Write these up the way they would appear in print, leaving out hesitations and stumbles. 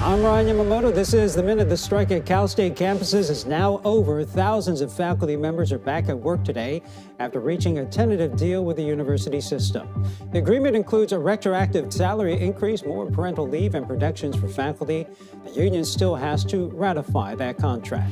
I'm Ryan Yamamoto. This is The Minute. The strike at Cal State campuses is now over. Thousands of faculty members are back at work today after reaching a tentative deal with the university system. The agreement includes a retroactive salary increase, more parental leave, and protections for faculty. The union still has to ratify that contract.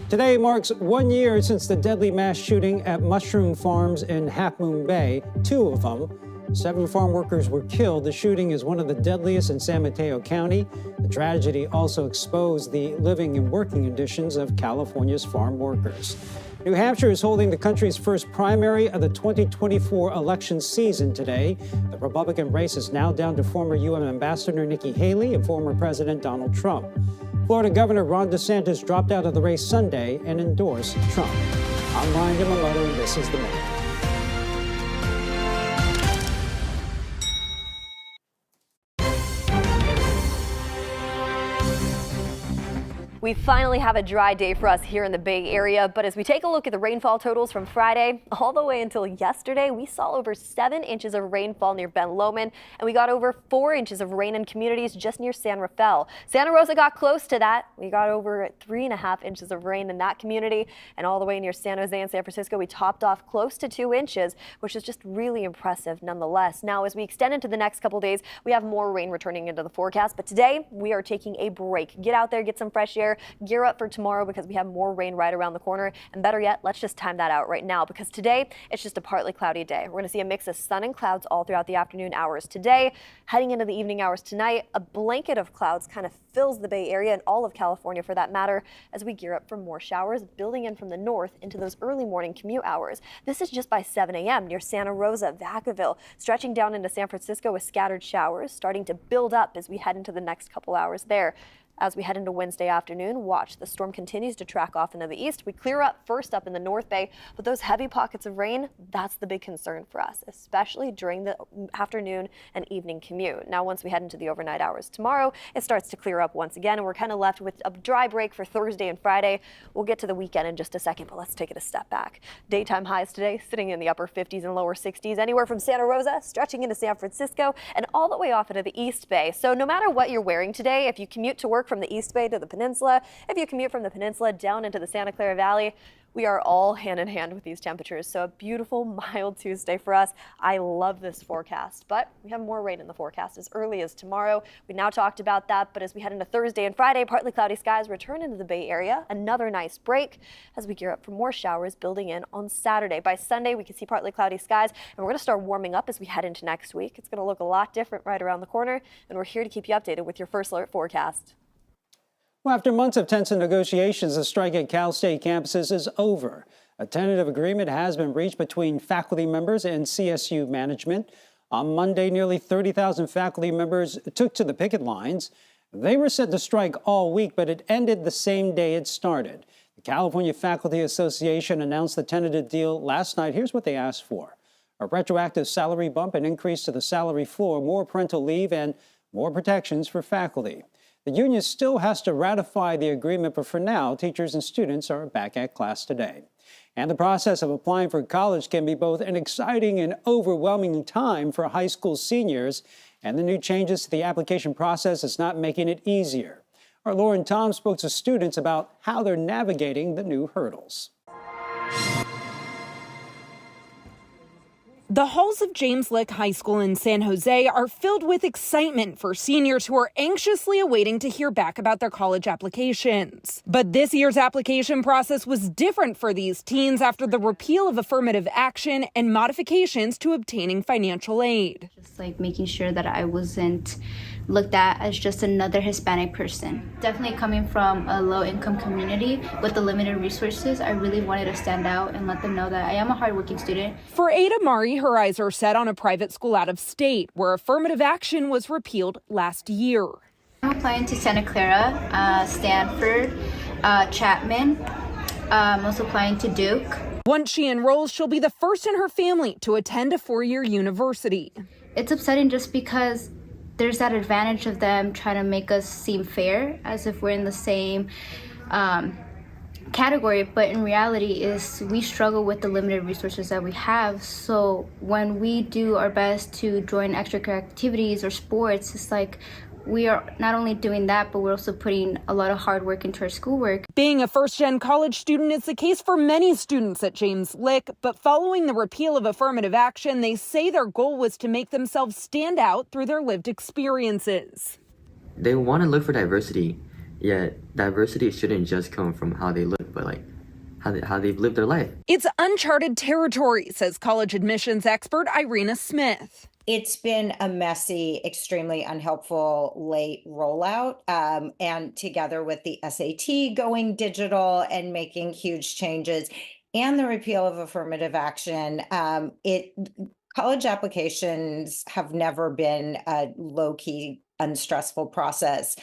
Today marks 1 year since the deadly mass shooting at mushroom farms in Half Moon Bay, 2 of them. 7 farm workers were killed. The shooting is one of the deadliest in San Mateo County. The tragedy also exposed the living and working conditions of California's farm workers. New Hampshire is holding the country's first primary of the 2024 election season today. The Republican race is now down to former UN Ambassador Nikki Haley and former President Donald Trump. Florida Governor Ron DeSantis dropped out of the race Sunday and endorsed Trump. I'm Ryan Yamamoto, and this is The Minute. We finally have a dry day for us here in the Bay Area, but as we take a look at the rainfall totals from Friday all the way until yesterday, we saw over 7 inches of rainfall near Ben Lomond, and we got over 4 inches of rain in communities just near San Rafael. Santa Rosa got close to that. We got over 3.5 inches of rain in that community, and all the way near San Jose and San Francisco, we topped off close to 2 inches, which is just really impressive nonetheless. Now, as we extend into the next couple days, we have more rain returning into the forecast, but today we are taking a break. Get out there, get some fresh air. Gear up for tomorrow because we have more rain right around the corner. And better yet, let's just time that out right now because today it's just a partly cloudy day. We're going to see a mix of sun and clouds all throughout the afternoon hours today. Heading into the evening hours tonight, a blanket of clouds kind of fills the Bay Area and all of California for that matter as we gear up for more showers building in from the north into those early morning commute hours. This is just by 7 a.m. near Santa Rosa, Vacaville, stretching down into San Francisco with scattered showers starting to build up as we head into the next couple hours there. As we head into Wednesday afternoon, watch the storm continues to track off into the east. We clear up first up in the North Bay, but those heavy pockets of rain, that's the big concern for us, especially during the afternoon and evening commute. Now, once we head into the overnight hours tomorrow, it starts to clear up once again, and we're kind of left with a dry break for Thursday and Friday. We'll get to the weekend in just a second, but let's take it a step back. Daytime highs today sitting in the upper 50s and lower 60s, anywhere from Santa Rosa, stretching into San Francisco, and all the way off into the East Bay. So no matter what you're wearing today, if you commute to work from the East Bay to the peninsula, if you commute from the peninsula down into the Santa Clara Valley, we are all hand in hand with these temperatures. So a beautiful, mild Tuesday for us. I love this forecast, but we have more rain in the forecast as early as tomorrow. We now talked about that, but as we head into Thursday and Friday, partly cloudy skies return into the Bay Area. Another nice break as we gear up for more showers building in on Saturday. By Sunday, we can see partly cloudy skies, and we're going to start warming up as we head into next week. It's going to look a lot different right around the corner, and we're here to keep you updated with your first alert forecast. Well, after months of tense negotiations, the strike at Cal State campuses is over. A tentative agreement has been reached between faculty members and CSU management. On Monday, nearly 30,000 faculty members took to the picket lines. They were set to strike all week, but it ended the same day it started. The California Faculty Association announced the tentative deal last night. Here's what they asked for: a retroactive salary bump, an increase to the salary floor, more parental leave, and more protections for faculty. The union still has to ratify the agreement, but for now, teachers and students are back at class today. And the process of applying for college can be both an exciting and overwhelming time for high school seniors, and the new changes to the application process is not making it easier. Our Lauren Tom spoke to students about how they're navigating the new hurdles. The halls of James Lick High School in San Jose are filled with excitement for seniors who are anxiously awaiting to hear back about their college applications. But this year's application process was different for these teens after the repeal of affirmative action and modifications to obtaining financial aid. Just like making sure that I wasn't looked at as just another Hispanic person. Definitely coming from a low-income community with the limited resources, I really wanted to stand out and let them know that I am a hardworking student. For Ada Mari, her eyes are set on a private school out of state where affirmative action was repealed last year. I'm applying to Santa Clara, Stanford, Chapman. I'm also applying to Duke. Once she enrolls, she'll be the first in her family to attend a four-year university. It's upsetting just because there's that advantage of them trying to make us seem fair, as if we're in the same category, but in reality is we struggle with the limited resources that we have. So when we do our best to join extracurricular activities or sports, it's like we are not only doing that, but we're also putting a lot of hard work into our schoolwork. Being a first-gen college student is the case for many students at James Lick, but following the repeal of affirmative action, they say their goal was to make themselves stand out through their lived experiences. They want to look for diversity, yet diversity shouldn't just come from how they look, but like how they've lived their life. It's uncharted territory, says college admissions expert Irina Smith. It's been a messy, extremely unhelpful late rollout, and together with the SAT going digital and making huge changes and the repeal of affirmative action, college applications have never been a low-key, unstressful process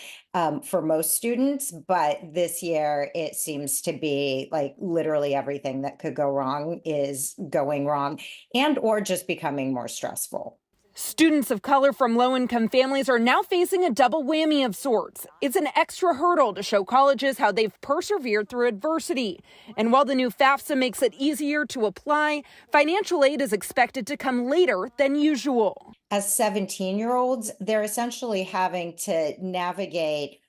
for most students, but this year it seems to be like literally everything that could go wrong is going wrong and or just becoming more stressful. Students of color from low-income families are now facing a double whammy of sorts. It's an extra hurdle to show colleges how they've persevered through adversity. And while the new FAFSA makes it easier to apply, financial aid is expected to come later than usual. As 17-year-olds, they're essentially having to navigate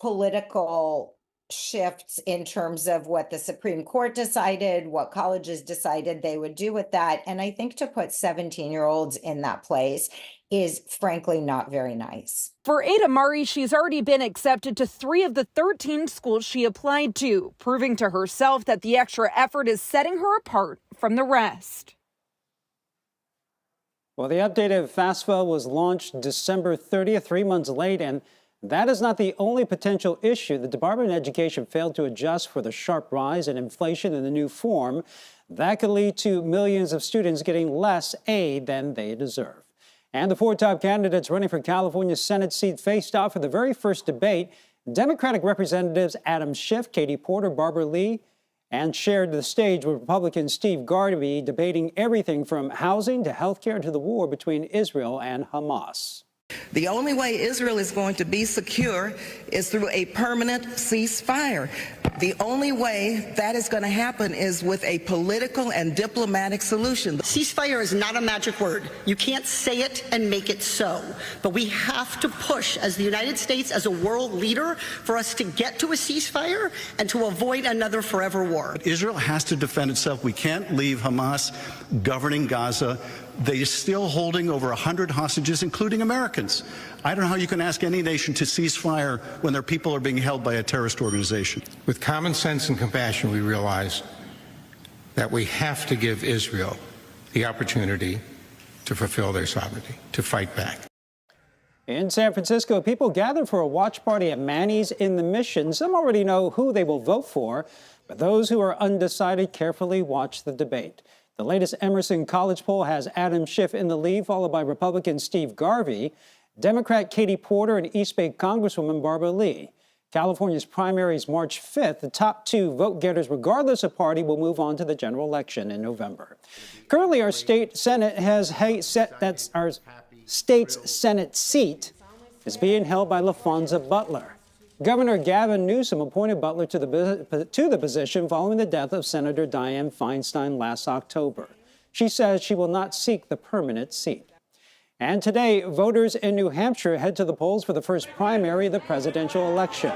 political shifts in terms of what the Supreme Court decided, what colleges decided they would do with that. And I think to put 17-year-olds in that place is frankly not very nice. For Ada Murray, she's already been accepted to 3 of the 13 schools she applied to, proving to herself that the extra effort is setting her apart from the rest. Well, the updated FAFSA was launched December 30th, 3 months late, and that is not the only potential issue. The Department of Education failed to adjust for the sharp rise in inflation in the new form. That could lead to millions of students getting less aid than they deserve. And the 4 top candidates running for California's Senate seat faced off for the very first debate. Democratic Representatives Adam Schiff, Katie Porter, Barbara Lee, and shared the stage with Republican Steve Garvey, debating everything from housing to health care to the war between Israel and Hamas. The only way Israel is going to be secure is through a permanent ceasefire. The only way that is going to happen is with a political and diplomatic solution. Ceasefire is not a magic word. You can't say it and make it so. But we have to push as the United States, as a world leader, for us to get to a ceasefire and to avoid another forever war. Israel has to defend itself. We can't leave Hamas governing Gaza. They're still holding over 100 hostages, including Americans. I don't know how you can ask any nation to cease fire when their people are being held by a terrorist organization. With common sense and compassion, we realize that we have to give Israel the opportunity to fulfill their sovereignty, to fight back. In San Francisco, people gathered for a watch party at Manny's in the Mission. Some already know who they will vote for, but those who are undecided carefully watch the debate. The latest Emerson College poll has Adam Schiff in the lead, followed by Republican Steve Garvey, Democrat Katie Porter, and East Bay Congresswoman Barbara Lee. California's primaries March 5th. The top 2 vote-getters, regardless of party, will move on to the general election in November. Currently, our state Senate our state's Senate seat is being held by LaFonza Butler. Governor Gavin Newsom appointed Butler to the position following the death of Senator Dianne Feinstein last October. She says she will not seek the permanent seat. And today, voters in New Hampshire head to the polls for the first primary of the presidential election.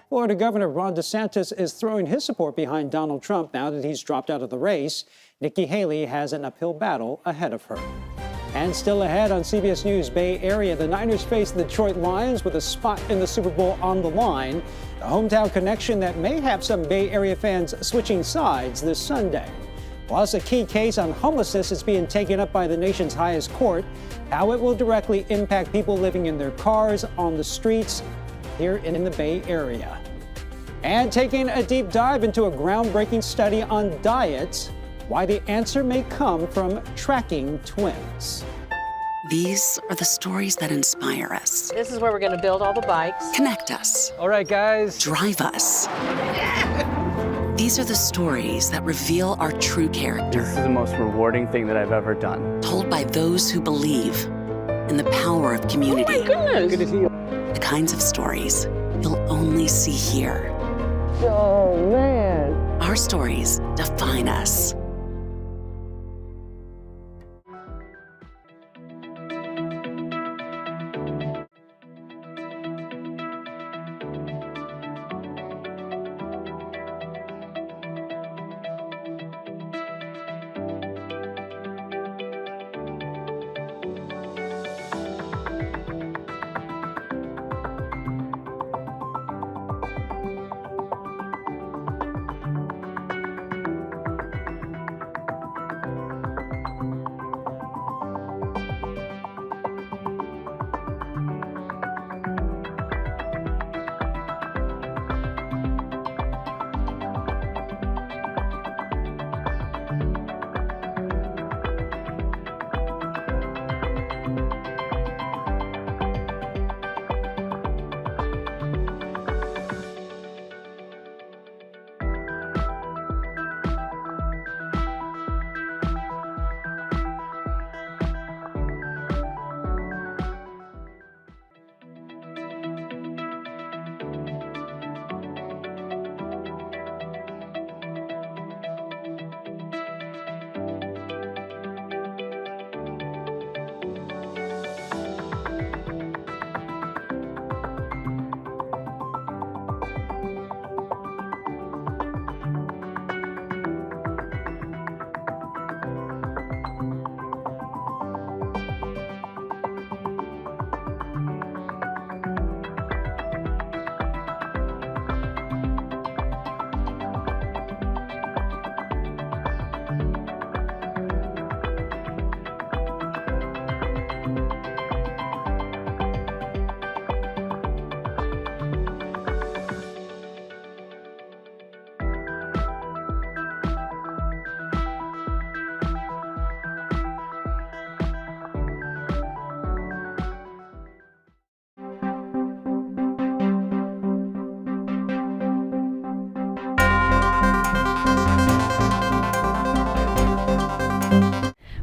Florida Governor Ron DeSantis is throwing his support behind Donald Trump now that he's dropped out of the race. Nikki Haley has an uphill battle ahead of her. And still ahead on CBS News Bay Area, the Niners face the Detroit Lions with a spot in the Super Bowl on the line. The hometown connection that may have some Bay Area fans switching sides this Sunday. Plus, a key case on homelessness is being taken up by the nation's highest court. How it will directly impact people living in their cars on the streets here in the Bay Area. And taking a deep dive into a groundbreaking study on diets, why the answer may come from tracking twins. These are the stories that inspire us. This is where we're going to build all the bikes. Connect us. All right, guys. Drive us. These are the stories that reveal our true character. This is the most rewarding thing that I've ever done. Told by those who believe in the power of community. Oh my goodness. Good to see you. The kinds of stories you'll only see here. Oh, man. Our stories define us.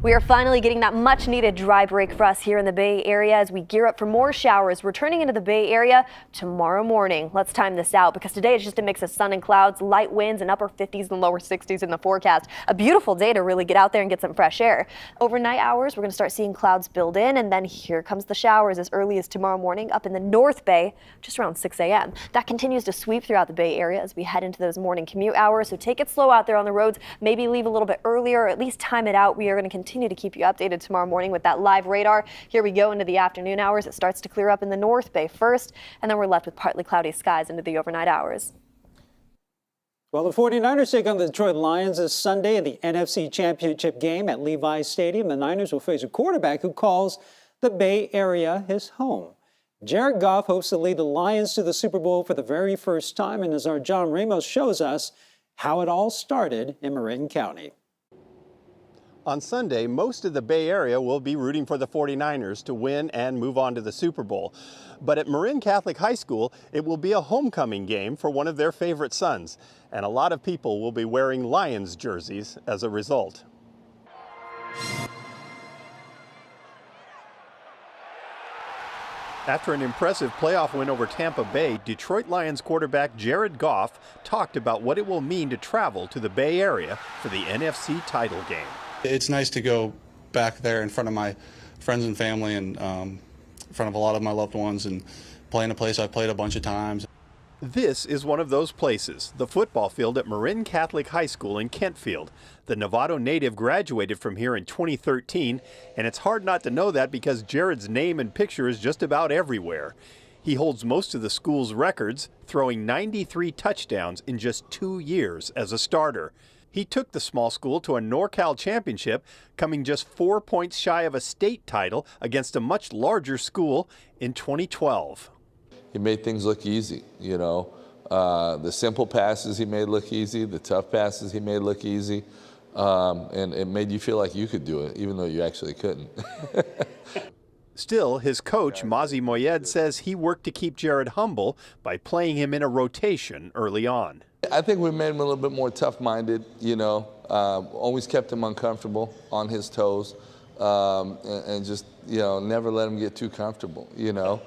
We are finally getting that much needed dry break for us here in the Bay Area as we gear up for more showers returning into the Bay Area tomorrow morning. Let's time this out because today it's just a mix of sun and clouds, light winds and upper 50s and lower 60s in the forecast. A beautiful day to really get out there and get some fresh air. Overnight hours, we're going to start seeing clouds build in, and then here comes the showers as early as tomorrow morning up in the North Bay, just around 6 a.m. That continues to sweep throughout the Bay Area as we head into those morning commute hours. So take it slow out there on the roads. Maybe leave a little bit earlier or at least time it out. We are going to continue to keep you updated tomorrow morning with that live radar. Here we go into the afternoon hours. It starts to clear up in the North Bay first, and then we're left with partly cloudy skies into the overnight hours. Well, the 49ers take on the Detroit Lions this Sunday in the NFC Championship game at Levi's Stadium. The Niners will face a quarterback who calls the Bay Area his home. Jared Goff hopes to lead the Lions to the Super Bowl for the very first time, and as our John Ramos shows us how it all started in Marin County. On Sunday, most of the Bay Area will be rooting for the 49ers to win and move on to the Super Bowl. But at Marin Catholic High School, it will be a homecoming game for one of their favorite sons. And a lot of people will be wearing Lions jerseys as a result. After an impressive playoff win over Tampa Bay, Detroit Lions quarterback Jared Goff talked about what it will mean to travel to the Bay Area for the NFC title game. It's nice to go back there in front of my friends and family and in front of a lot of my loved ones and play in a place I've played a bunch of times. This is one of those places, the football field at Marin Catholic High School in Kentfield. The Novato native graduated from here in 2013, and it's hard not to know that because Jared's name and picture is just about everywhere. He holds most of the school's records, throwing 93 touchdowns in just 2 years as a starter. He took the small school to a NorCal championship, coming just 4 points shy of a state title against a much larger school in 2012. He made things look easy, you know. The simple passes he made look easy, the tough passes he made look easy, and it made you feel like you could do it, even though you actually couldn't. Still, his coach, Mazi Moyed, says he worked to keep Jared humble by playing him in a rotation early on. I think we made him a little bit more tough-minded, you know, always kept him uncomfortable, on his toes, and just, you know, never let him get too comfortable, you know.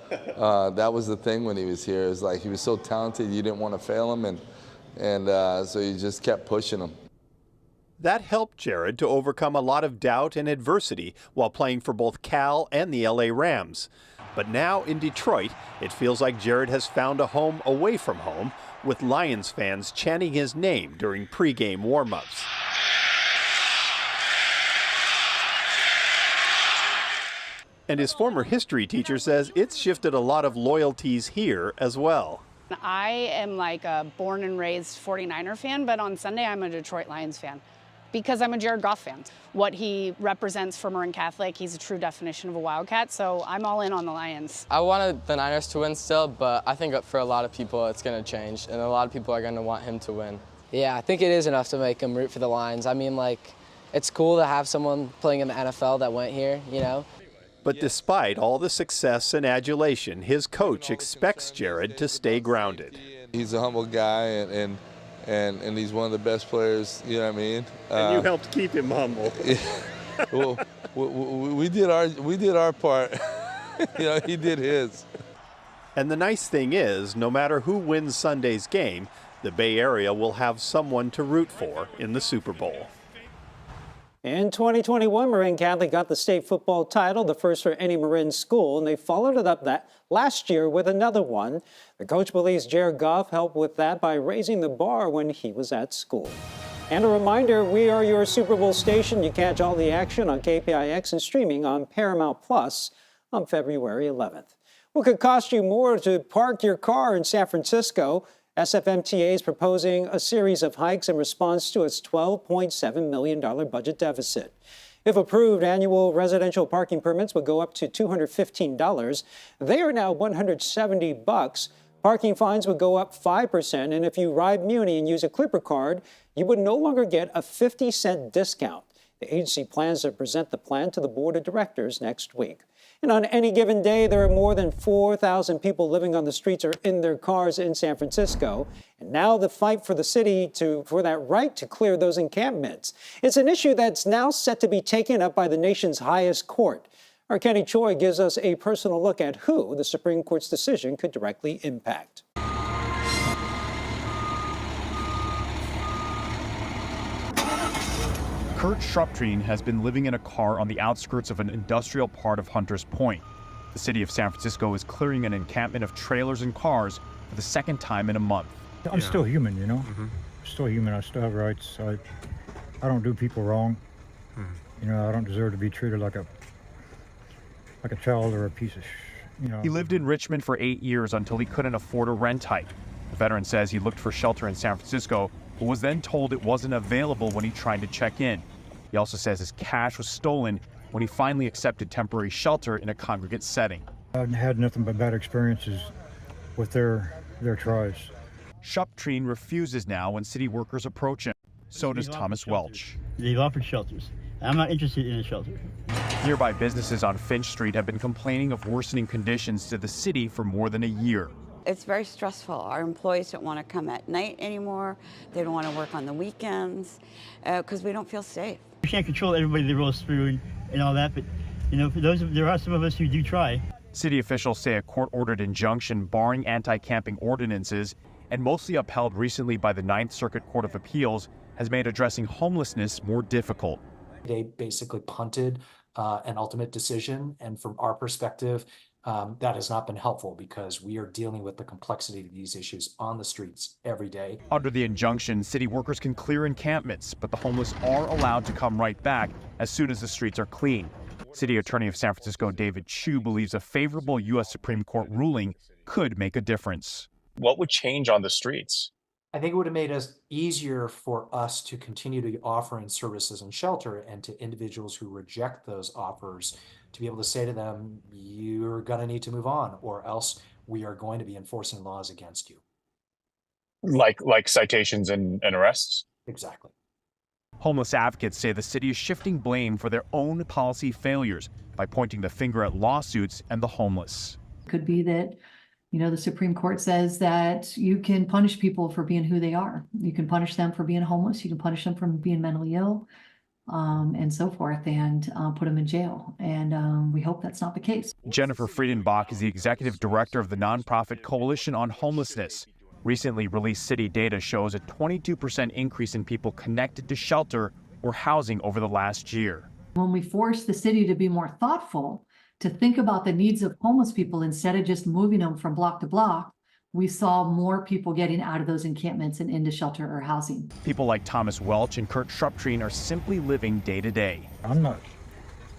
That was the thing when he was here, is like he was so talented you didn't want to fail him, and so you just kept pushing him. That helped Jared to overcome a lot of doubt and adversity while playing for both Cal and the LA Rams. But now in Detroit, it feels like Jared has found a home away from home, with Lions fans chanting his name during pregame warm-ups. And his former history teacher says it's shifted a lot of loyalties here as well. I am like a born and raised 49er fan, but on Sunday I'm a Detroit Lions fan because I'm a Jared Goff fan. What he represents for Marin Catholic, he's a true definition of a Wildcat, so I'm all in on the Lions. I wanted the Niners to win still, but I think for a lot of people it's going to change, and a lot of people are going to want him to win. Yeah, I think it is enough to make him root for the Lions. I mean, like, it's cool to have someone playing in the NFL that went here, you know. But despite all the success and adulation, his coach expects Jared to stay grounded. He's a humble guy, and he's one of the best players, you know what I mean? And you helped keep him humble. Well, we did our part. You know, he did his. And the nice thing is, no matter who wins Sunday's game, the Bay Area will have someone to root for in the Super Bowl. In 2021, Marin Catholic got the state football title, the first for any Marin school, and they followed it up that last year with another one. The coach believes Jared Goff helped with that by raising the bar when he was at school. And a reminder, we are your Super Bowl station. You catch all the action on KPIX and streaming on Paramount Plus on February 11th. What could cost you more to park your car in San Francisco? SFMTA is proposing a series of hikes in response to its $12.7 million budget deficit. If approved, annual residential parking permits would go up to $215. They are now $170. Parking fines would go up 5%, and if you ride Muni and use a Clipper card, you would no longer get a 50-cent discount. The agency plans to present the plan to the board of directors next week. And on any given day, there are more than 4,000 people living on the streets or in their cars in San Francisco. And now the fight for the city for that right to clear those encampments. It's an issue that's now set to be taken up by the nation's highest court. Our Kenny Choi gives us a personal look at who the Supreme Court's decision could directly impact. Kurt Shuptreen has been living in a car on the outskirts of an industrial part of Hunters Point. The city of San Francisco is clearing an encampment of trailers and cars for the second time in a month. I'm still human, you know? Still human. I still have rights. I don't do people wrong. You know, I don't deserve to be treated like a child or a piece of you know. He lived in Richmond for 8 years until he couldn't afford a rent hike. The veteran says he looked for shelter in San Francisco, but was then told it wasn't available when he tried to check in. He also says his cash was stolen when he finally accepted temporary shelter in a congregate setting. I've had nothing but bad experiences with their tribes. Shuptreen refuses now when city workers approach him. So does Thomas Welch. They've offered shelters. I'm not interested in a shelter. Nearby businesses on Finch Street have been complaining of worsening conditions to the city for more than a year. It's very stressful. Our employees don't want to come at night anymore. They don't want to work on the weekends because we don't feel safe. You can't control everybody that rolls through and all that, but you know, there are some of us who do try. City officials say a court-ordered injunction barring anti-camping ordinances and mostly upheld recently by the Ninth Circuit Court of Appeals has made addressing homelessness more difficult. They basically punted an ultimate decision, and from our perspective, that has not been helpful because we are dealing with the complexity of these issues on the streets every day. Under the injunction, city workers can clear encampments, but the homeless are allowed to come right back as soon as the streets are clean. City Attorney of San Francisco David Chu believes a favorable U.S. Supreme Court ruling could make a difference. What would change on the streets? I think it would have made it easier for us to continue to offering services and shelter, and to individuals who reject those offers to be able to say to them, you're going to need to move on, or else we are going to be enforcing laws against you. Like citations and arrests? Exactly. Homeless advocates say the city is shifting blame for their own policy failures by pointing the finger at lawsuits and the homeless. Could be that, you know, the Supreme Court says that you can punish people for being who they are. You can punish them for being homeless. You can punish them for being mentally ill, and so forth, and put them in jail. And we hope that's not the case. Jennifer Friedenbach is the executive director of the nonprofit Coalition on Homelessness. Recently released city data shows a 22% increase in people connected to shelter or housing over the last year. When we force the city to be more thoughtful, to think about the needs of homeless people instead of just moving them from block to block, we saw more people getting out of those encampments and into shelter or housing. People like Thomas Welch and Kurt Shuptreen are simply living day to day. I'm not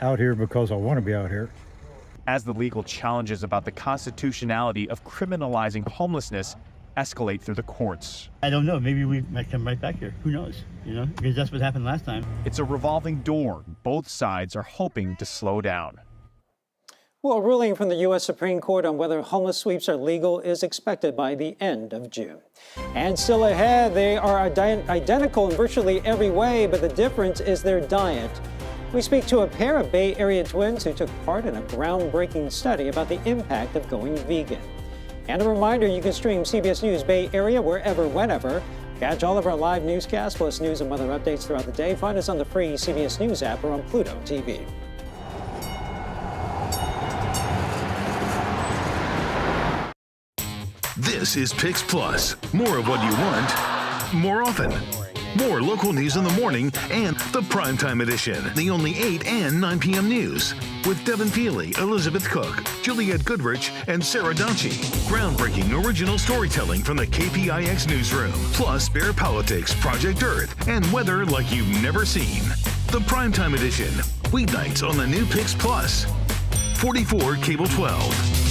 out here because I want to be out here. As the legal challenges about the constitutionality of criminalizing homelessness escalate through the courts. I don't know. Maybe we might come right back here. Who knows? You know, because that's what happened last time. It's a revolving door. Both sides are hoping to slow down. Well, a ruling from the U.S. Supreme Court on whether homeless sweeps are legal is expected by the end of June. And still ahead, they are identical in virtually every way, but the difference is their diet. We speak to a pair of Bay Area twins who took part in a groundbreaking study about the impact of going vegan. And a reminder, you can stream CBS News Bay Area wherever, whenever. Catch all of our live newscasts, plus news and weather updates throughout the day. Find us on the free CBS News app or on Pluto TV. This is Pix Plus. More of what you want, more often. More local news in the morning and the primetime edition. The only 8 and 9 p.m. news. With Devin Peely, Elizabeth Cook, Juliette Goodrich, and Sarah Donchie. Groundbreaking original storytelling from the KPIX newsroom. Plus Bear Politics, Project Earth, and weather like you've never seen. The primetime edition. Weeknights on the new Pix Plus. 44 Cable 12.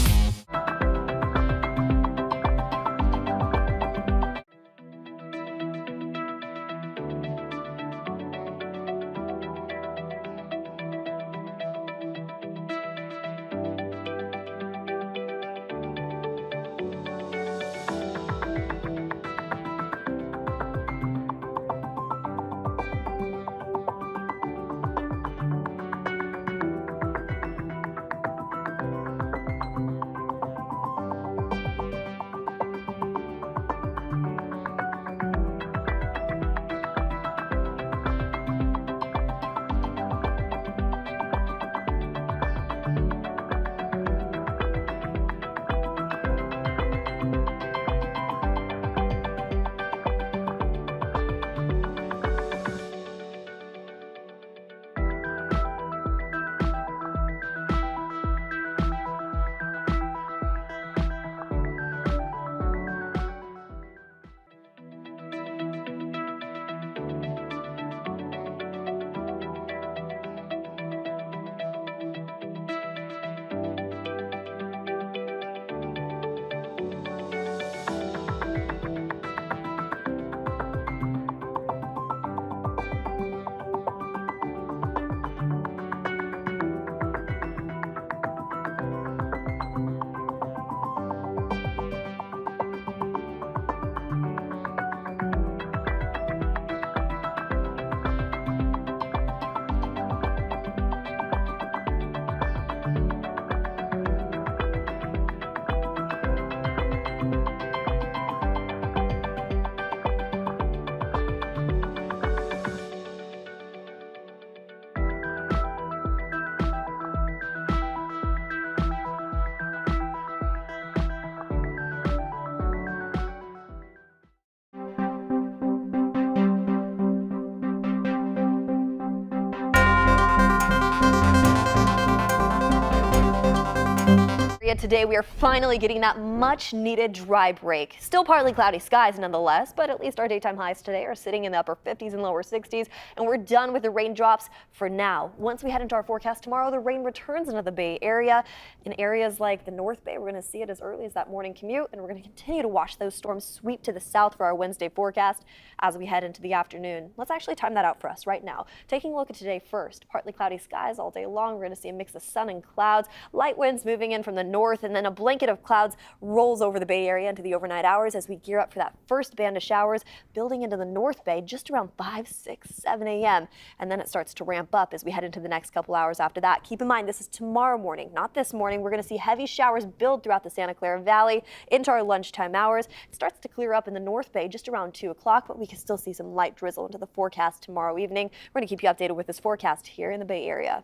Area today, we are finally getting that much needed dry break. Still partly cloudy skies nonetheless, but at least our daytime highs today are sitting in the upper 50s and lower 60s, and we're done with the raindrops for now. Once we head into our forecast tomorrow, the rain returns into the Bay Area. In areas like the North Bay, we're going to see it as early as that morning commute, and we're going to continue to watch those storms sweep to the south for our Wednesday forecast as we head into the afternoon. Let's actually time that out for us right now. Taking a look at today first, partly cloudy skies all day long. We're going to see a mix of sun and clouds, light winds moving in from the north, and then a blanket of clouds rolls over the Bay Area into the overnight hours as we gear up for that first band of showers building into the North Bay just around 5, 6, 7 a.m. And then it starts to ramp up as we head into the next couple hours after that. Keep in mind, this is tomorrow morning, not this morning. We're going to see heavy showers build throughout the Santa Clara Valley into our lunchtime hours. It starts to clear up in the North Bay just around 2 o'clock, but we can still see some light drizzle into the forecast tomorrow evening. We're going to keep you updated with this forecast here in the Bay Area.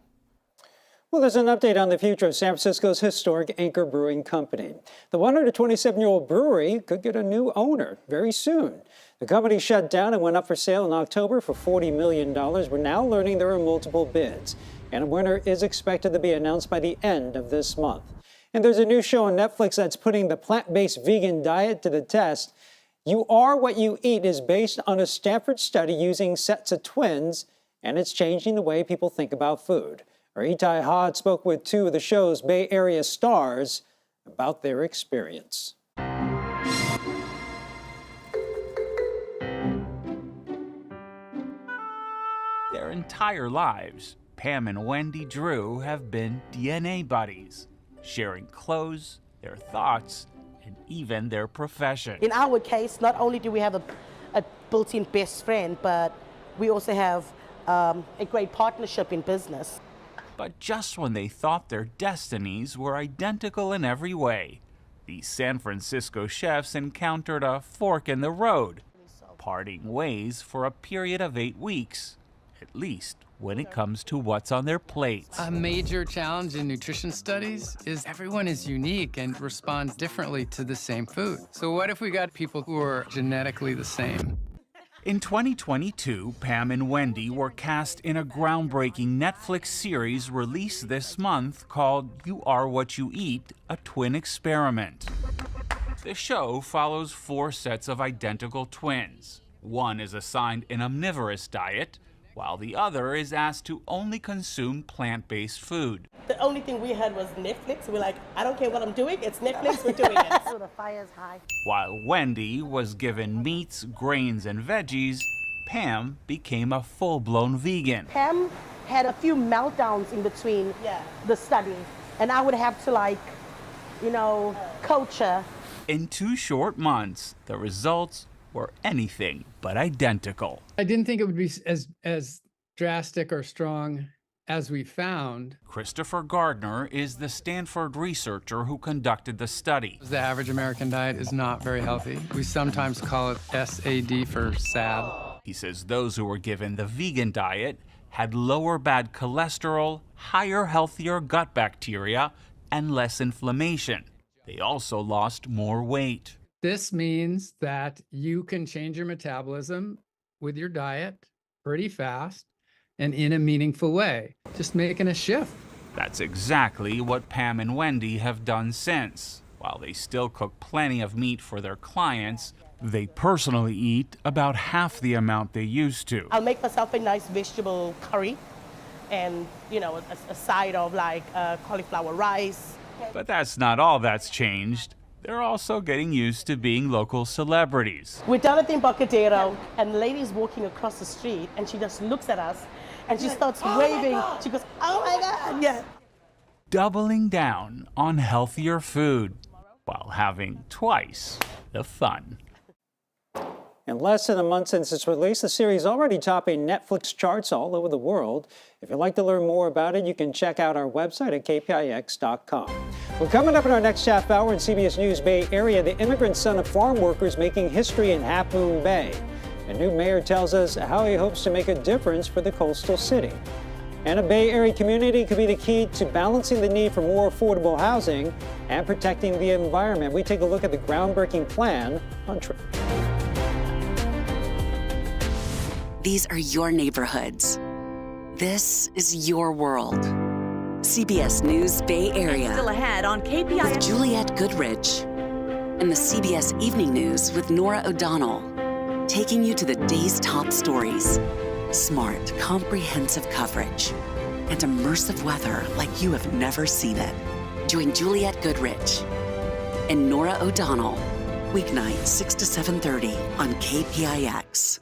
Well, there's an update on the future of San Francisco's historic Anchor Brewing Company. The 127-year-old brewery could get a new owner very soon. The company shut down and went up for sale in October for $40 million. We're now learning there are multiple bids, and a winner is expected to be announced by the end of this month. And there's a new show on Netflix that's putting the plant-based vegan diet to the test. You Are What You Eat is based on a Stanford study using sets of twins, and it's changing the way people think about food. Our Itai Hod spoke with two of the show's Bay Area stars about their experience. Their entire lives, Pam and Wendy Drew have been DNA buddies, sharing clothes, their thoughts, and even their profession. In our case, not only do we have a built-in best friend, but we also have a great partnership in business. But just when they thought their destinies were identical in every way, these San Francisco chefs encountered a fork in the road, parting ways for a period of 8 weeks, at least when it comes to what's on their plates. A major challenge in nutrition studies is everyone is unique and responds differently to the same food. So what if we got people who are genetically the same? In 2022, Pam and Wendy were cast in a groundbreaking Netflix series released this month called You Are What You Eat, a twin experiment. The show follows 4 sets of identical twins. One is assigned an omnivorous diet, while the other is asked to only consume plant-based food. The only thing we had was Netflix. We're like, I don't care what I'm doing, it's Netflix, we're doing it. So the fire's high. While Wendy was given meats, grains, and veggies, Pam became a full-blown vegan. Pam had a few meltdowns in between the study, and I would have to coach her. In 2 short months, the results were anything but identical. I didn't think it would be as drastic or strong as we found. Christopher Gardner is the Stanford researcher who conducted the study. The average American diet is not very healthy. We sometimes call it SAD for sad. He says those who were given the vegan diet had lower bad cholesterol, higher healthier gut bacteria, and less inflammation. They also lost more weight. This means that you can change your metabolism with your diet pretty fast and in a meaningful way, just making a shift. That's exactly what Pam and Wendy have done since. While they still cook plenty of meat for their clients, they personally eat about half the amount they used to. I'll make myself a nice vegetable curry and, a side of cauliflower rice. But that's not all that's changed. They're also getting used to being local celebrities. We're down at the Embarcadero, and the lady's walking across the street, and she just looks at us, and she starts waving. She goes, "Oh my God!" Yeah. Doubling down on healthier food while having twice the fun. In less than a month since its release, the series is already topping Netflix charts all over the world. If you'd like to learn more about it, you can check out our website at kpix.com. We're coming up in our next half hour in CBS News Bay Area, the immigrant son of farm workers making history in Half Moon Bay. The new mayor tells us how he hopes to make a difference for the coastal city. And a Bay Area community could be the key to balancing the need for more affordable housing and protecting the environment. We take a look at the groundbreaking plan on Trip. These are your neighborhoods. This is your world. CBS News Bay Area. Still ahead on KPI. With Juliette Goodrich. And the CBS Evening News with Nora O'Donnell. Taking you to the day's top stories. Smart, comprehensive coverage. And immersive weather like you have never seen it. Join Juliette Goodrich and Nora O'Donnell. Weeknight 6 to 7:30 on KPIX.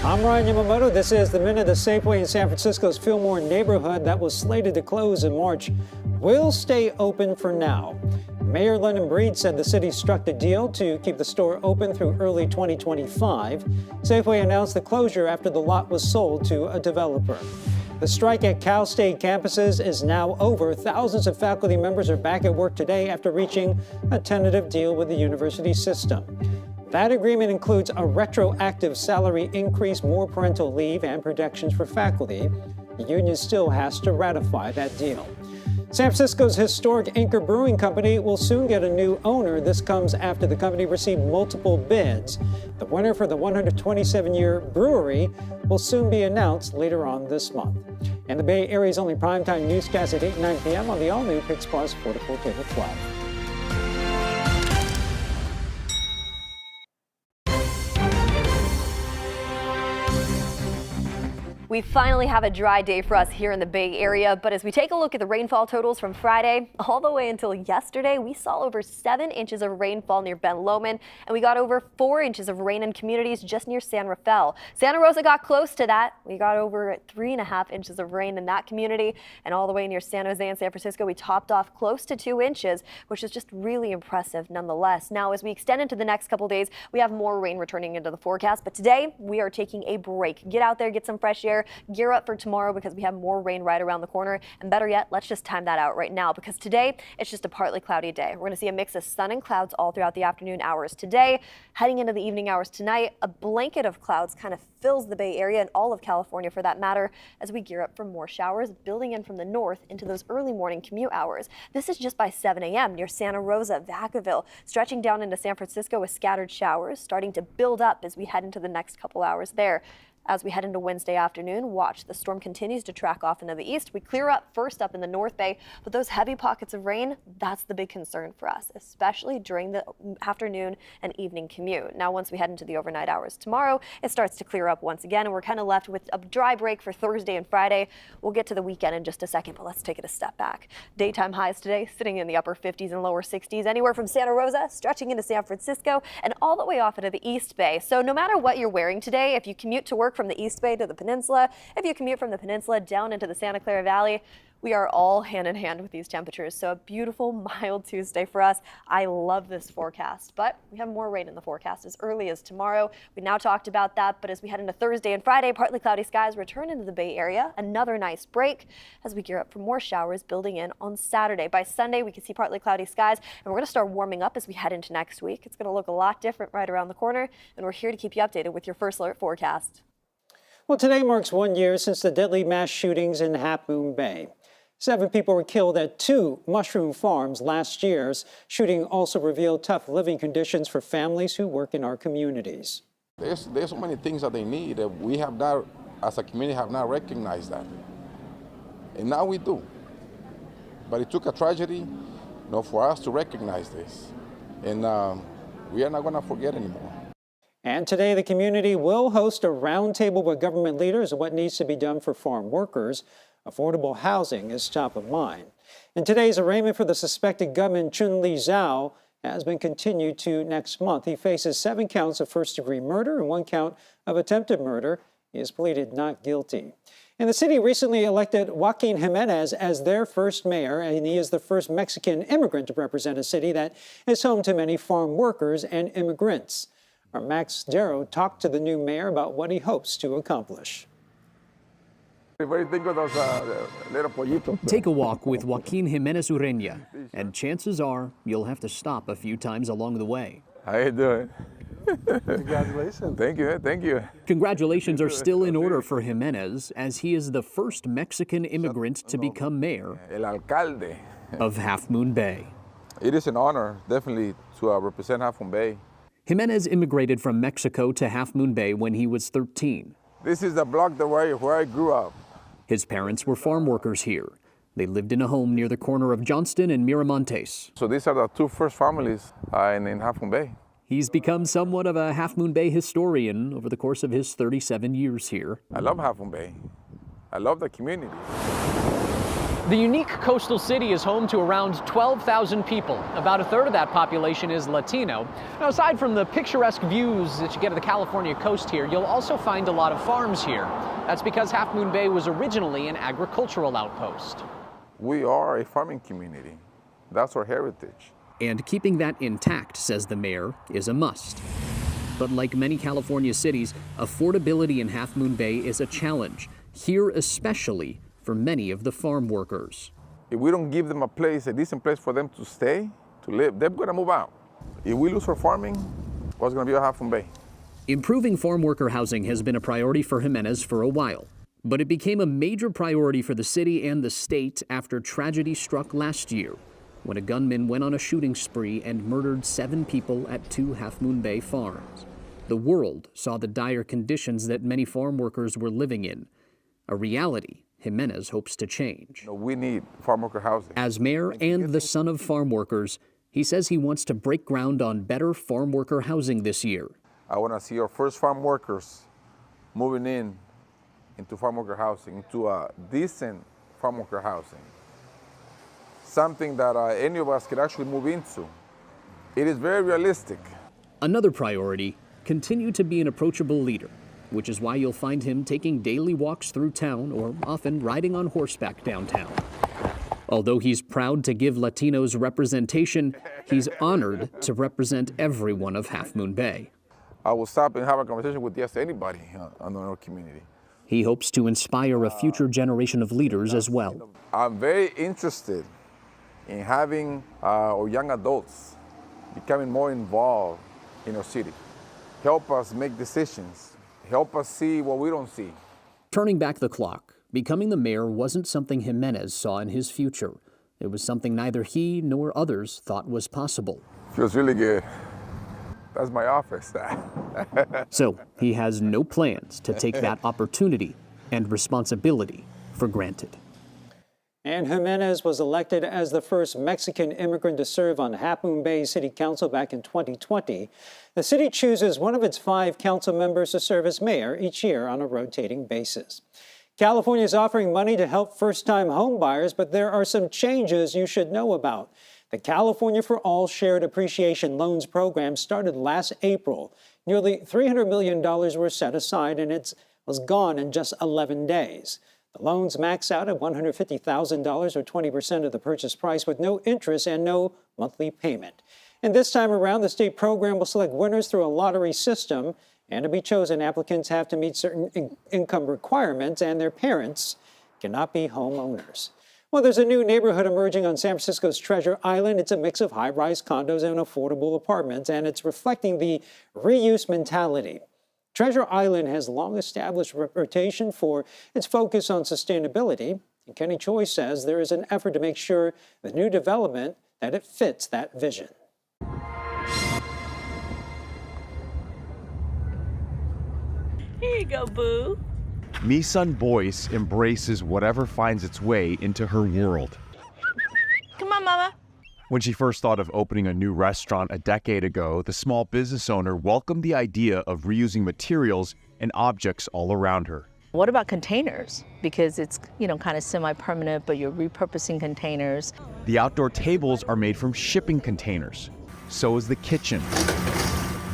I'm Ryan Yamamoto. This is The Minute. The Safeway in San Francisco's Fillmore neighborhood that was slated to close in March will stay open for now. Mayor London Breed said the city struck a deal to keep the store open through early 2025. Safeway announced the closure after the lot was sold to a developer. The strike at Cal State campuses is now over. Thousands of faculty members are back at work today after reaching a tentative deal with the university system. That agreement includes a retroactive salary increase, more parental leave, and protections for faculty. The union still has to ratify that deal. San Francisco's historic Inker Brewing Company will soon get a new owner. This comes after the company received multiple bids. The winner for the 127-year brewery will soon be announced later on this month. And the Bay Area's only primetime newscast at 8 and 9 p.m. on the all-new Pix Plus 4 to 4 cable 12. We finally have a dry day for us here in the Bay Area, but as we take a look at the rainfall totals from Friday all the way until yesterday, we saw over 7 inches of rainfall near Ben Lomond, and we got over 4 inches of rain in communities just near San Rafael. Santa Rosa got close to that. We got over 3.5 inches of rain in that community, and all the way near San Jose and San Francisco, we topped off close to 2 inches, which is just really impressive nonetheless. Now, as we extend into the next couple days, we have more rain returning into the forecast, but today we are taking a break. Get out there, get some fresh air. Gear up for tomorrow because we have more rain right around the corner. And better yet, let's just time that out right now because today it's just a partly cloudy day. We're going to see a mix of sun and clouds all throughout the afternoon hours today. Heading into the evening hours tonight, a blanket of clouds kind of fills the Bay Area and all of California for that matter as we gear up for more showers building in from the north into those early morning commute hours. This is just by 7 a.m. near Santa Rosa, Vacaville, stretching down into San Francisco with scattered showers starting to build up as we head into the next couple hours there. As we head into Wednesday afternoon, watch the storm continues to track off into the east. We clear up first up in the North Bay, but those heavy pockets of rain, that's the big concern for us, especially during the afternoon and evening commute. Now, once we head into the overnight hours tomorrow, it starts to clear up once again, and we're kind of left with a dry break for Thursday and Friday. We'll get to the weekend in just a second, but let's take it a step back. Daytime highs today sitting in the upper 50s and lower 60s, anywhere from Santa Rosa stretching into San Francisco and all the way off into the East Bay. So no matter what you're wearing today, if you commute to work from the East Bay to the Peninsula, if you commute from the Peninsula down into the Santa Clara Valley, we are all hand in hand with these temperatures. So a beautiful, mild Tuesday for us. I love this forecast, but we have more rain in the forecast as early as tomorrow. We now talked about that, but as we head into Thursday and Friday, partly cloudy skies return into the Bay Area. Another nice break as we gear up for more showers building in on Saturday. By Sunday, we can see partly cloudy skies, and we're going to start warming up as we head into next week. It's going to look a lot different right around the corner, and we're here to keep you updated with your First Alert forecast. Well, today marks 1 year since the deadly mass shootings in Half Moon Bay. 7 people were killed at 2 mushroom farms last year's shooting also revealed tough living conditions for families who work in our communities. There's so many things that they need that we have not, as a community, have not recognized that. And now we do. But it took a tragedy, for us to recognize this. And we are not going to forget anymore. And today, the community will host a roundtable with government leaders on what needs to be done for farm workers. Affordable housing is top of mind. And today's arraignment for the suspected gunman Chun-Li Zhao has been continued to next month. He faces 7 counts of first-degree murder and 1 count of attempted murder. He has pleaded not guilty. And the city recently elected Joaquin Jimenez as their first mayor, and he is the first Mexican immigrant to represent a city that is home to many farm workers and immigrants. Our Max Darrow talked to the new mayor about what he hopes to accomplish. Take a walk with Joaquin Jimenez Ureña, and chances are you'll have to stop a few times along the way. How you doing? Congratulations. Thank you, thank you. Congratulations are still in order for Jimenez, as he is the first Mexican immigrant to become mayor of Half Moon Bay. It is an honor, definitely, to represent Half Moon Bay. Jimenez immigrated from Mexico to Half Moon Bay when he was 13. This is the block where I grew up. His parents were farm workers here. They lived in a home near the corner of Johnston and Miramontes. So these are the 2 first families in Half Moon Bay. He's become somewhat of a Half Moon Bay historian over the course of his 37 years here. I love Half Moon Bay. I love the community. The unique coastal city is home to around 12,000 people. About a third of that population is Latino. Now, aside from the picturesque views that you get of the California coast here, you'll also find a lot of farms here. That's because Half Moon Bay was originally an agricultural outpost. We are a farming community. That's our heritage. And keeping that intact, says the mayor, is a must. But like many California cities, affordability in Half Moon Bay is a challenge, here especially for many of the farm workers. If we don't give them a decent place for them to stay, to live, they're going to move out. If we lose our farming, what's going to be our Half Moon Bay? Improving farm worker housing has been a priority for Jimenez for a while, but it became a major priority for the city and the state after tragedy struck last year, when a gunman went on a shooting spree and murdered 7 people at 2 Half Moon Bay farms. The world saw the dire conditions that many farm workers were living in, a reality Jimenez hopes to change. We need farm worker housing. As mayor and the son of farm workers, he says he wants to break ground on better farm worker housing this year. I want to see our first farm workers moving into farm worker housing, into a decent farm worker housing. Something that any of us can actually move into. It is very realistic. Another priority, continue to be an approachable leader, which is why you'll find him taking daily walks through town or often riding on horseback downtown. Although he's proud to give Latinos representation, he's honored to represent everyone of Half Moon Bay. I will stop and have a conversation with just anybody in our community. He hopes to inspire a future generation of leaders as well. I'm very interested in having our young adults becoming more involved in our city. Help us make decisions. Help us see what we don't see. Turning back the clock, becoming the mayor wasn't something Jimenez saw in his future. It was something neither he nor others thought was possible. Feels really good. That's my office. So he has no plans to take that opportunity and responsibility for granted. And Jimenez was elected as the first Mexican immigrant to serve on Half Moon Bay City Council back in 2020. The city chooses one of its 5 council members to serve as mayor each year on a rotating basis. California is offering money to help first-time home buyers, but there are some changes you should know about. The California for All Shared Appreciation Loans program started last April. Nearly $300 million were set aside, and it was gone in just 11 days. The loans max out at $150,000 or 20% of the purchase price with no interest and no monthly payment. And this time around, the state program will select winners through a lottery system. And to be chosen, applicants have to meet certain income requirements, and their parents cannot be homeowners. Well, there's a new neighborhood emerging on San Francisco's Treasure Island. It's a mix of high-rise condos and affordable apartments, and it's reflecting the reuse mentality. Treasure Island has long established reputation for its focus on sustainability. And Kenny Choi says there is an effort to make sure the new development that it fits that vision. Here you go, boo. Misun Boyce embraces whatever finds its way into her world. Come on, mama. When she first thought of opening a new restaurant a decade ago, the small business owner welcomed the idea of reusing materials and objects all around her. What about containers? Because it's, kind of semi-permanent, but you're repurposing containers. The outdoor tables are made from shipping containers. So is the kitchen,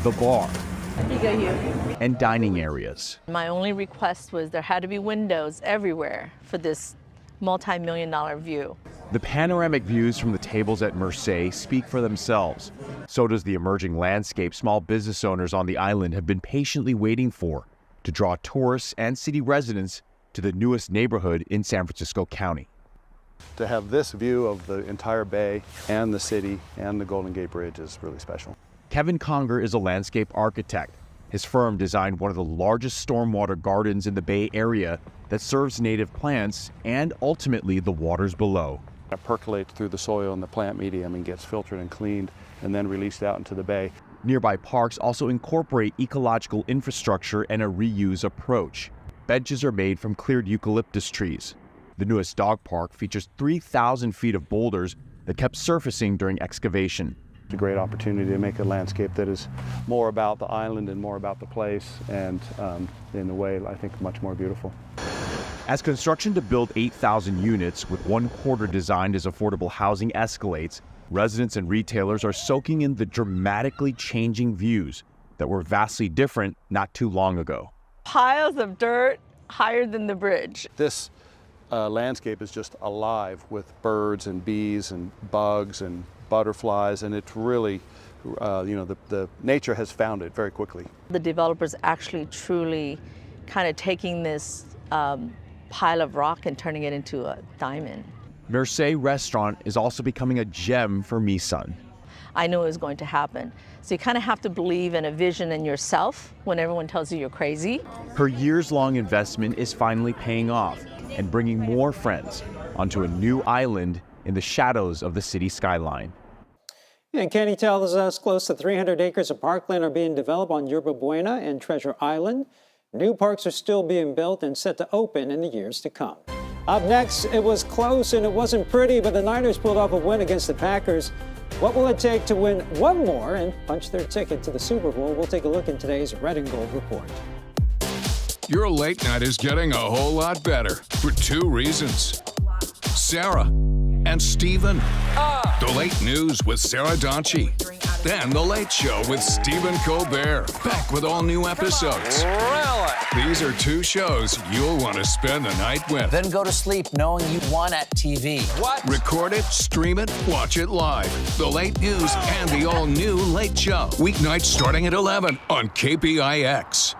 the bar, Here you go, you. and dining areas. My only request was there had to be windows everywhere for this multi-million-dollar view. The panoramic views from the tables at Merced speak for themselves. So does the emerging landscape small business owners on the island have been patiently waiting for to draw tourists and city residents to the newest neighborhood in San Francisco County. To have this view of the entire bay and the city and the Golden Gate Bridge is really special. Kevin Conger is a landscape architect. His firm designed one of the largest stormwater gardens in the Bay Area that serves native plants and ultimately the waters below. It percolates through the soil and the plant medium and gets filtered and cleaned and then released out into the bay. Nearby parks also incorporate ecological infrastructure and a reuse approach. Benches are made from cleared eucalyptus trees. The newest dog park features 3,000 feet of boulders that kept surfacing during excavation. It's a great opportunity to make a landscape that is more about the island and more about the place, and in a way, I think, much more beautiful. As construction to build 8,000 units with 1/4 designed as affordable housing escalates, residents and retailers are soaking in the dramatically changing views that were vastly different not too long ago. Piles of dirt higher than the bridge. This landscape is just alive with birds and bees and bugs and butterflies, and it's really, the nature has found it very quickly. The developers actually truly kind of taking this pile of rock and turning it into a diamond. Merced Restaurant is also becoming a gem for Misun. I knew it was going to happen. So you kind of have to believe in a vision in yourself when everyone tells you you're crazy. Her years-long investment is finally paying off and bringing more friends onto a new island in the shadows of the city skyline. And Kenny tells us close to 300 acres of parkland are being developed on Yerba Buena and Treasure Island. New parks are still being built and set to open in the years to come. Up next, it was close and it wasn't pretty, but the Niners pulled off a win against the Packers. What will it take to win one more and punch their ticket to the Super Bowl? We'll take a look in today's Red and Gold Report. Your late night is getting a whole lot better for 2 reasons. Sarah and Stephen. The Late News with Sarah Donchie. Then The Late Show with Stephen Colbert. Back with all new episodes. Really? These are 2 shows you'll want to spend the night with. Then go to sleep knowing you won at TV. What? Record it, stream it, watch it live. The Late News and the all-new Late Show. Weeknights starting at 11 on KPIX.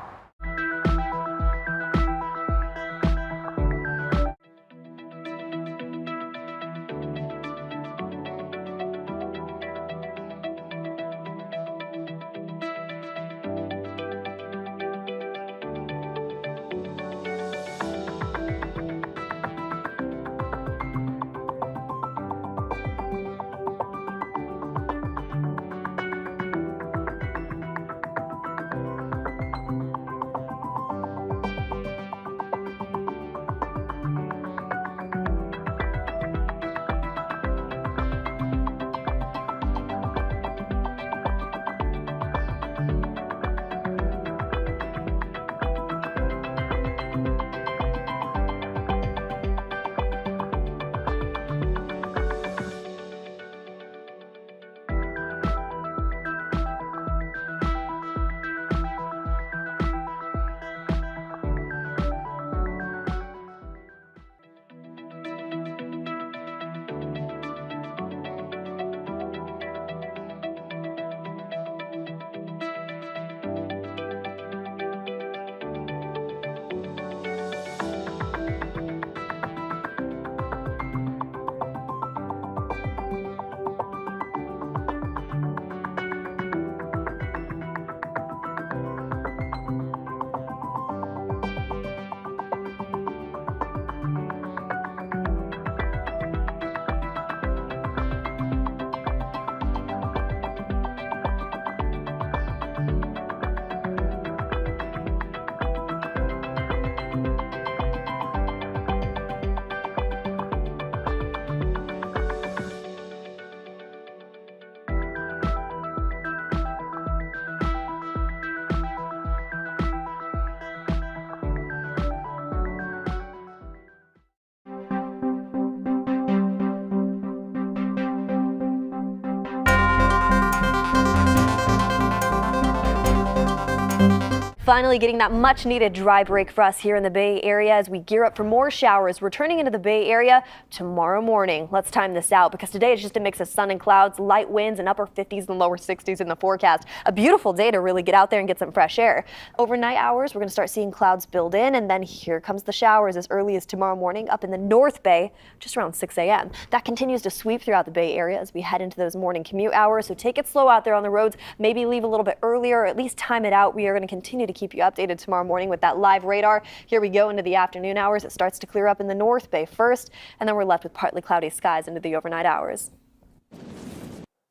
Finally getting that much needed dry break for us here in the Bay Area as we gear up for more showers returning into the Bay Area tomorrow morning. Let's time this out because today is just a mix of sun and clouds, light winds and upper 50s and lower 60s in the forecast. A beautiful day to really get out there and get some fresh air. Overnight hours, we're going to start seeing clouds build in, and then here comes the showers as early as tomorrow morning up in the North Bay just around 6 a.m. That continues to sweep throughout the Bay Area as we head into those morning commute hours. So take it slow out there on the roads, maybe leave a little bit earlier or at least time it out. We are going to continue to keep you updated tomorrow morning with that live radar. Here we go into the afternoon hours. It starts to clear up in the North Bay first, and then we're left with partly cloudy skies into the overnight hours.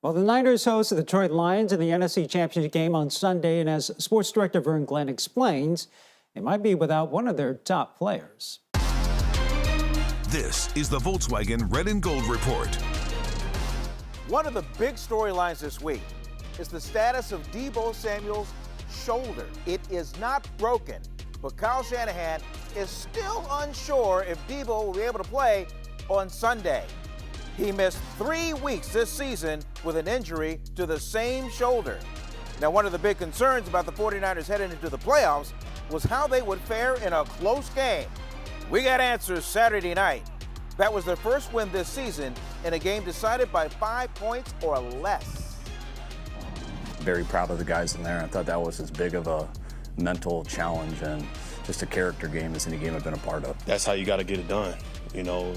Well, the Niners host the Detroit Lions in the NFC Championship game on Sunday, and as sports director Vern Glenn explains, they might be without one of their top players. This is the Volkswagen Red and Gold Report. One of the big storylines this week is the status of Deebo Samuel's shoulder. It is not broken, but Kyle Shanahan is still unsure if Deebo will be able to play on Sunday. He missed 3 weeks this season with an injury to the same shoulder. Now, one of the big concerns about the 49ers heading into the playoffs was how they would fare in a close game. We got answers Saturday night. That was their first win this season in a game decided by 5 points or less. Very proud of the guys in there. I thought that was as big of a mental challenge and just a character game as any game I've been a part of. That's how you got to get it done. You know,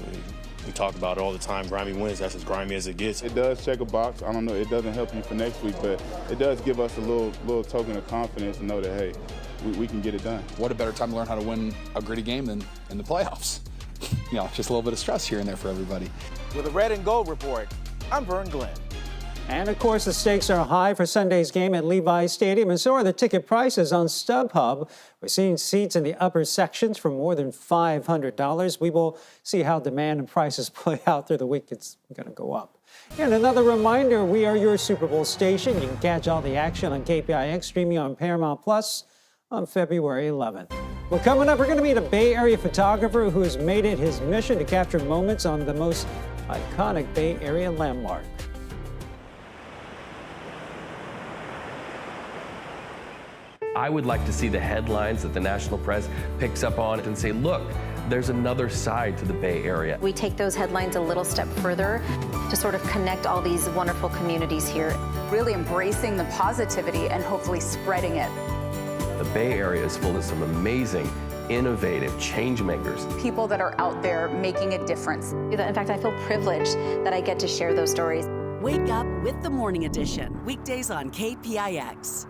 we talk about it all the time, grimy wins. That's as grimy as it gets. It does check a box. I don't know, it doesn't help you for next week, but it does give us a little token of confidence to know that, hey, we can get it done. What a better time to learn how to win a gritty game than in the playoffs. You know, just a little bit of stress here and there for everybody. With a Red and Gold Report, I'm Vern Glenn. And of course, the stakes are high for Sunday's game at Levi's Stadium, and so are the ticket prices on StubHub. We're seeing seats in the upper sections for more than $500. We will see how demand and prices play out through the week. It's going to go up. And another reminder, we are your Super Bowl station. You can catch all the action on KPIX, streaming on Paramount Plus on February 11th. Well, coming up, we're going to meet a Bay Area photographer who has made it his mission to capture moments on the most iconic Bay Area landmark. I would like to see the headlines that the national press picks up on and say, look, there's another side to the Bay Area. We take those headlines a little step further to sort of connect all these wonderful communities here. Really embracing the positivity and hopefully spreading it. The Bay Area is full of some amazing, innovative change makers. People that are out there making a difference. In fact, I feel privileged that I get to share those stories. Wake up with the Morning Edition, weekdays on KPIX.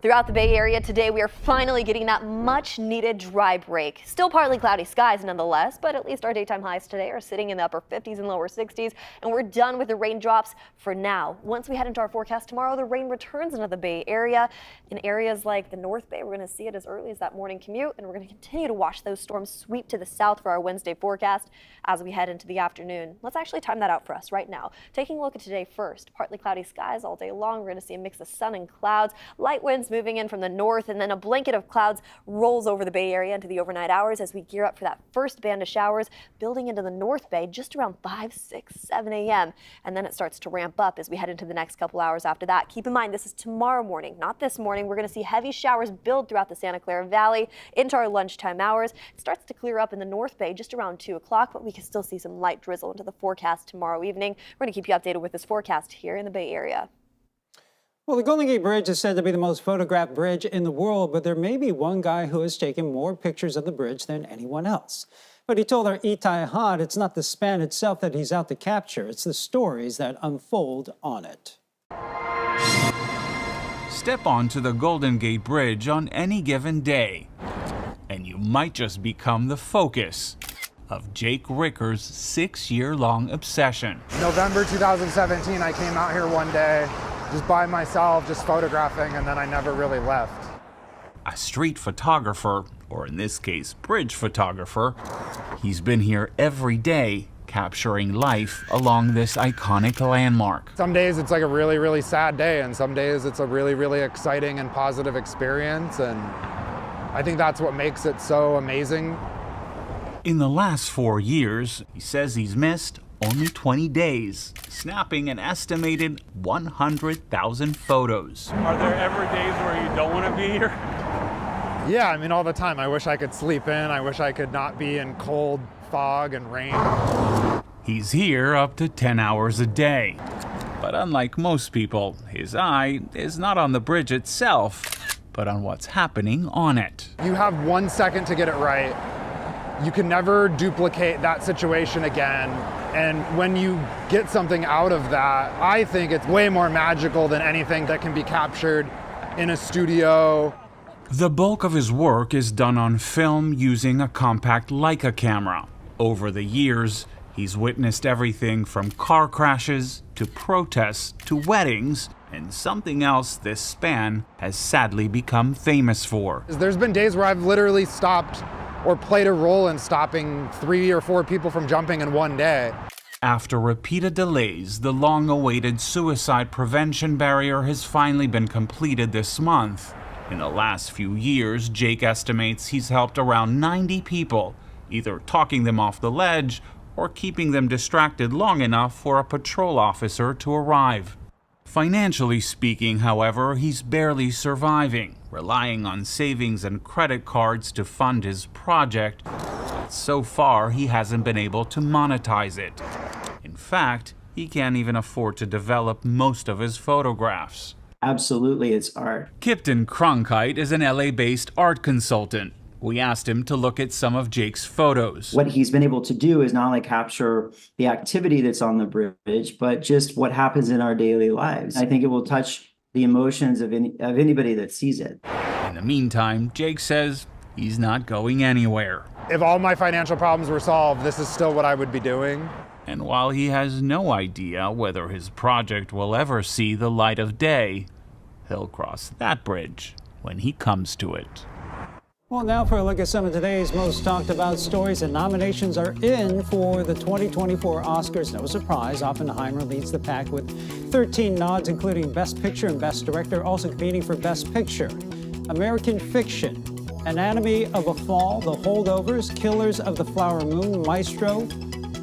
Throughout the Bay Area today, we are finally getting that much needed dry break. Still partly cloudy skies nonetheless, but at least our daytime highs today are sitting in the upper 50s and lower 60s, and we're done with the raindrops for now. Once we head into our forecast tomorrow, the rain returns into the Bay Area. In areas like the North Bay, we're going to see it as early as that morning commute, and we're going to continue to watch those storms sweep to the south for our Wednesday forecast as we head into the afternoon. Let's actually time that out for us right now. Taking a look at today first, partly cloudy skies all day long. We're going to see a mix of sun and clouds, light winds moving in from the north, and then a blanket of clouds rolls over the Bay Area into the overnight hours as we gear up for that first band of showers building into the North Bay just around 5, 6, 7 a.m. And then it starts to ramp up as we head into the next couple hours after that. Keep in mind, this is tomorrow morning, not this morning. We're going to see heavy showers build throughout the Santa Clara Valley into our lunchtime hours. It starts to clear up in the North Bay just around 2 o'clock, but we can still see some light drizzle into the forecast tomorrow evening. We're going to keep you updated with this forecast here in the Bay Area. Well, the Golden Gate Bridge is said to be the most photographed bridge in the world, but there may be one guy who has taken more pictures of the bridge than anyone else. But he told our Itai Had it's not the span itself that he's out to capture, it's the stories that unfold on it. Step onto the Golden Gate Bridge on any given day, and you might just become the focus of Jake Ricker's 6-year-long obsession. November 2017, I came out here one day, just by myself, just photographing, and then I never really left. A street photographer, or in this case, bridge photographer, he's been here every day capturing life along this iconic landmark. Some days it's like a really, really sad day, and some days it's a really, really exciting and positive experience, and I think that's what makes it so amazing. In the last 4 years, he says he's missed only 20 days, snapping an estimated 100,000 photos. Are there ever days where you don't want to be here? Yeah, I mean, all the time. I wish I could sleep in. I wish I could not be in cold, fog, and rain. He's here up to 10 hours a day. But unlike most people, his eye is not on the bridge itself, but on what's happening on it. You have 1 second to get it right. You can never duplicate that situation again. And when you get something out of that, I think it's way more magical than anything that can be captured in a studio. The bulk of his work is done on film using a compact Leica camera. Over the years, he's witnessed everything from car crashes to protests to weddings, and something else this span has sadly become famous for. There's been days where I've literally stopped or played a role in stopping 3 or 4 people from jumping in one day. After repeated delays, the long-awaited suicide prevention barrier has finally been completed this month. In the last few years, Jake estimates he's helped around 90 people, either talking them off the ledge or keeping them distracted long enough for a patrol officer to arrive. Financially speaking, however, he's barely surviving, relying on savings and credit cards to fund his project. But so far, he hasn't been able to monetize it. In fact, he can't even afford to develop most of his photographs. Absolutely, it's art. Kipton Cronkite is an LA-based art consultant. We asked him to look at some of Jake's photos. What he's been able to do is not only capture the activity that's on the bridge, but just what happens in our daily lives. I think it will touch the emotions of anybody that sees it. In the meantime, Jake says he's not going anywhere. If all my financial problems were solved, this is still what I would be doing. And while he has no idea whether his project will ever see the light of day, he'll cross that bridge when he comes to it. Well, now for a look at some of today's most talked about stories, and nominations are in for the 2024 Oscars. No surprise, Oppenheimer leads the pack with 13 nods, including Best Picture and Best Director, also competing for Best Picture. American Fiction, Anatomy of a Fall, The Holdovers, Killers of the Flower Moon, Maestro,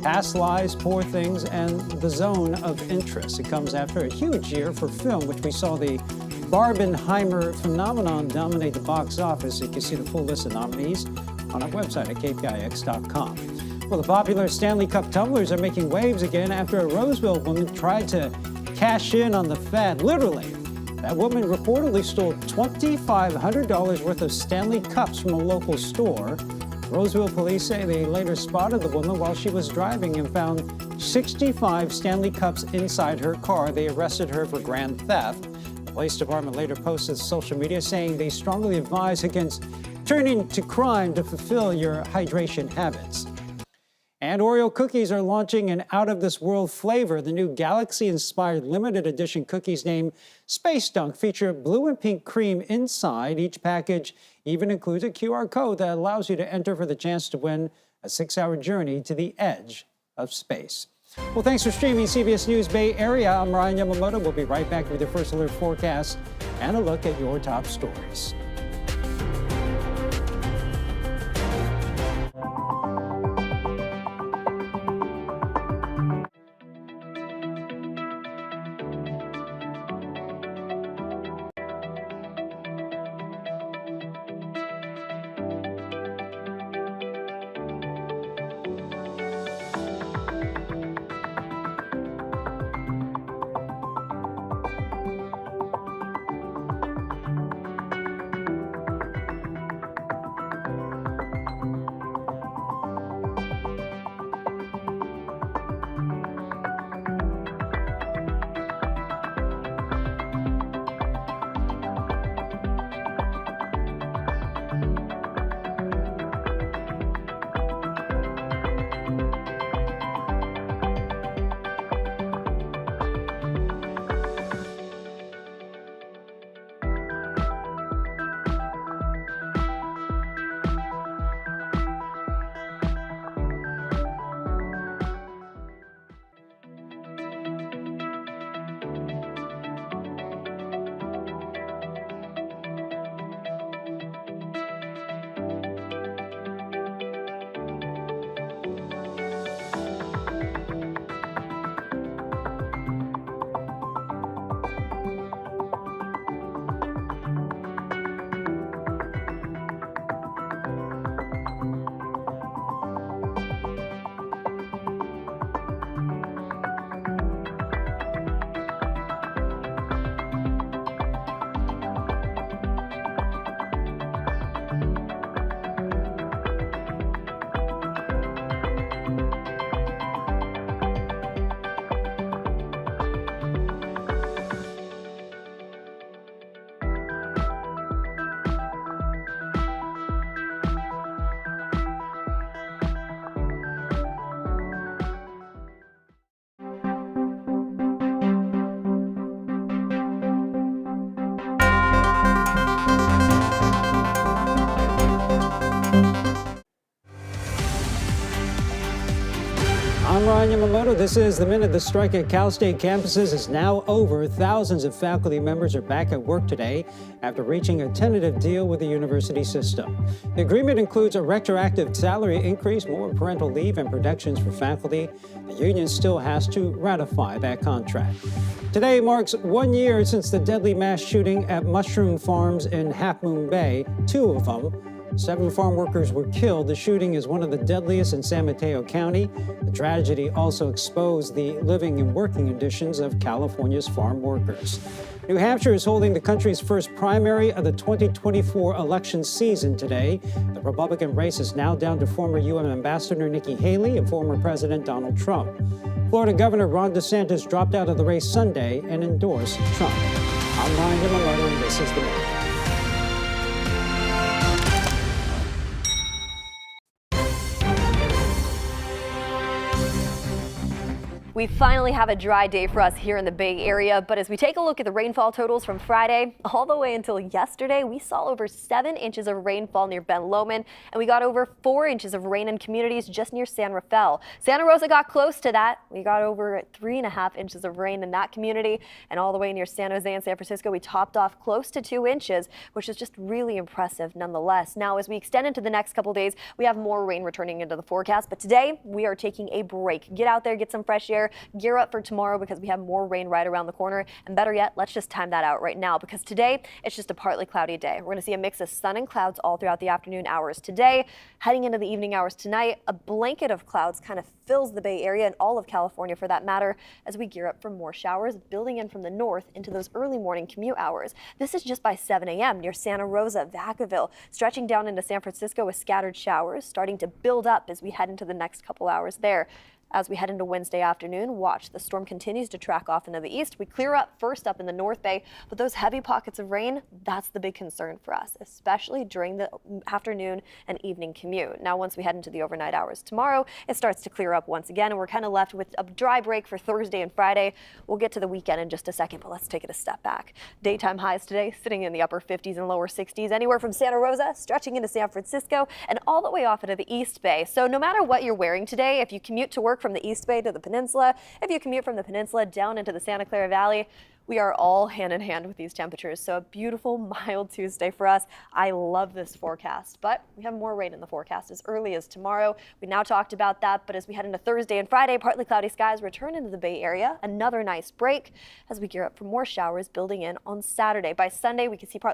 Past Lives, Poor Things, and The Zone of Interest. It comes after a huge year for film, which we saw the Barbenheimer phenomenon dominate the box office. You can see the full list of nominees on our website at kpix.com. Well, the popular Stanley Cup tumblers are making waves again after a Roseville woman tried to cash in on the fad. Literally, that woman reportedly stole $2,500 worth of Stanley Cups from a local store. Roseville police say they later spotted the woman while she was driving and found 65 Stanley Cups inside her car. They arrested her for grand theft. Police department later posted to social media saying they strongly advise against turning to crime to fulfill your hydration habits. And Oreo cookies are launching an out-of-this-world flavor. The new Galaxy-inspired limited edition cookies named Space Dunk feature blue and pink cream inside. Each package even includes a QR code that allows you to enter for the chance to win a 6-hour journey to the edge of space. Well, thanks for streaming CBS News Bay Area. I'm Ryan Yamamoto. We'll be right back with your First Alert forecast and a look at your top stories. I'm Ryan Yamamoto. This is The Minute. The strike at Cal State campuses is now over. Thousands of faculty members are back at work today after reaching a tentative deal with the university system. The agreement includes a retroactive salary increase, more parental leave, and protections for faculty. The union still has to ratify that contract. Today marks 1 year since the deadly mass shooting at mushroom farms in Half Moon Bay, 2 of them. 7 farm workers were killed. The shooting is one of the deadliest in San Mateo County. The tragedy also exposed the living and working conditions of California's farm workers. New Hampshire is holding the country's first primary of the 2024 election season today. The Republican race is now down to former UN Ambassador Nikki Haley and former President Donald Trump. Florida Governor Ron DeSantis dropped out of the race Sunday and endorsed Trump. I'm Ryan Yamamoto, and this is The Minute. We finally have a dry day for us here in the Bay Area, but as we take a look at the rainfall totals from Friday all the way until yesterday, we saw over 7 inches of rainfall near Ben Lomond, and we got over 4 inches of rain in communities just near San Rafael. Santa Rosa got close to that. We got over 3.5 inches of rain in that community, and all the way near San Jose and San Francisco, we topped off close to 2 inches, which is just really impressive nonetheless. Now, as we extend into the next couple days, we have more rain returning into the forecast, but today we are taking a break. Get out there, get some fresh air. Gear up for tomorrow because we have more rain right around the corner. And better yet, let's just time that out right now because today it's just a partly cloudy day. We're going to see a mix of sun and clouds all throughout the afternoon hours today. Heading into the evening hours tonight, a blanket of clouds kind of fills the Bay Area and all of California for that matter as we gear up for more showers building in from the north into those early morning commute hours. This is just by 7 a.m. near Santa Rosa, Vacaville, stretching down into San Francisco with scattered showers starting to build up as we head into the next couple hours there. As we head into Wednesday afternoon, watch the storm continues to track off into the east. We clear up first up in the North Bay, but those heavy pockets of rain, that's the big concern for us, especially during the afternoon and evening commute. Now, once we head into the overnight hours tomorrow, it starts to clear up once again, and we're kind of left with a dry break for Thursday and Friday. We'll get to the weekend in just a second, but let's take it a step back. Daytime highs today sitting in the upper 50s and lower 60s, anywhere from Santa Rosa, stretching into San Francisco, and all the way off into the East Bay. So no matter what you're wearing today, if you commute to work from the East Bay to the Peninsula, if you commute from the Peninsula down into the Santa Clara Valley, we are all hand in hand with these temperatures. So a beautiful, mild Tuesday for us. I love this forecast, but we have more rain in the forecast as early as tomorrow. We now talked about that, but as we head into Thursday and Friday, partly cloudy skies return into the Bay Area. Another nice break as we gear up for more showers building in on Saturday. By Sunday, we can see partly